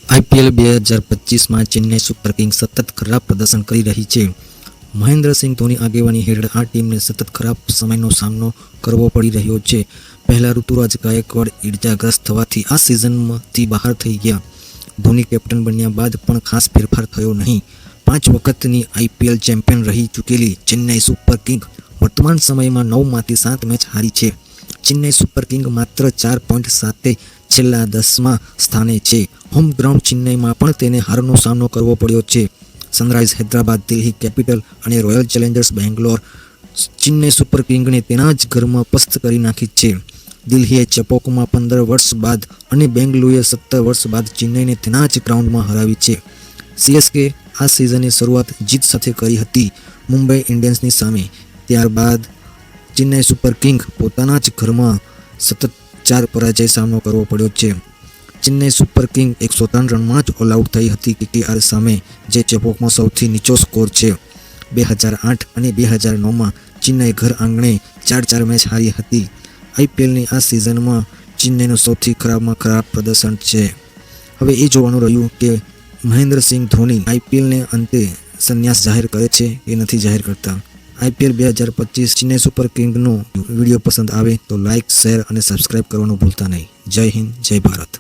IPL 2025 में Chennai super Kings सतत खराब प्रदर्शन કરી રહી છે। મહેન્દ્રસિંહ ધોની આગેવાની હેઠળ આ ટીમને સતત ખરાબ સમયનો સામનો કરવો પડી રહ્યો છે। પહેલા ઋતુરાજ ગાયકવાડ ઈજાગ્રસ્ત થવાથી આ સિઝનમાંથી બહાર થઈ ગયા। ધોની કેપ્ટન બન્યા બાદ પણ ખાસ ફેરફાર થયો નહીં। 5 વખતની આઈપીએલ ચેમ્પિયન રહી ચૂકેલી ચેન્નઈ સુપર કિંગ વર્તમાન સમયમાં 9માંથી 7 મેચ હારી છે। ચેન્નઈ સુપર કિંગ માત્ર 4 પોઈન્ટ સાથે છેલ્લા 10મા સ્થાને છે। હોમ ગ્રાઉન્ડ ચેન્નઈમાં પણ તેને હારનો સામનો કરવો પડ્યો છે। સનરાઇઝ હૈદરાબાદ, દિલ્હી કેપિટલ અને royal challengers Bangalore Chennai super કિંગને તેના જ ઘરમાં પસ્ત કરી નાખી છે। દિલ્હીએ ચેપોકમાં 15 વર્ષ બાદ અને બેંગલુરુએ 17 વર્ષ બાદ ચેન્નઈને તેના જ ગ્રાઉન્ડમાં હરાવી છે। સીએસકે આ સિઝનની શરૂઆત જીત સાથે કરી હતી મુંબઈ ઇન્ડિયન્સની સામે। ત્યારબાદ ચેન્નઈ સુપર કિંગ પોતાના જ ઘરમાં સતત 4 પરાજય સામનો કરવો પડ્યો છે। ચેન્નઈ સુપર કિંગ 103 રનમાં જ ઓલ આઉટ થઈ હતી કેકેઆર સામે, જે ચેપોકમાં સૌથી નીચો સ્કોર છે। 2008 અને 2009માં ચેન્નઈ ઘર આંગણે 4 મેચ હારી હતી। આઈપીએલની આ સિઝનમાં ચેન્નઈનું સૌથી ખરાબમાં ખરાબ પ્રદર્શન છે। હવે એ જોવાનું રહ્યું કે મહેન્દ્રસિંહ ધોની આઈપીએલને અંતે સંન્યાસ જાહેર કરે છે કે નથી જાહેર કરતા। આઈપીએલ 2025 ચેન્નઈ સુપર કિંગનો વિડીયો પસંદ આવે તો લાઇક, શેર અને સબસ્ક્રાઇબ કરવાનું ભૂલતા નહીં। જય હિન્દ, જય ભારત।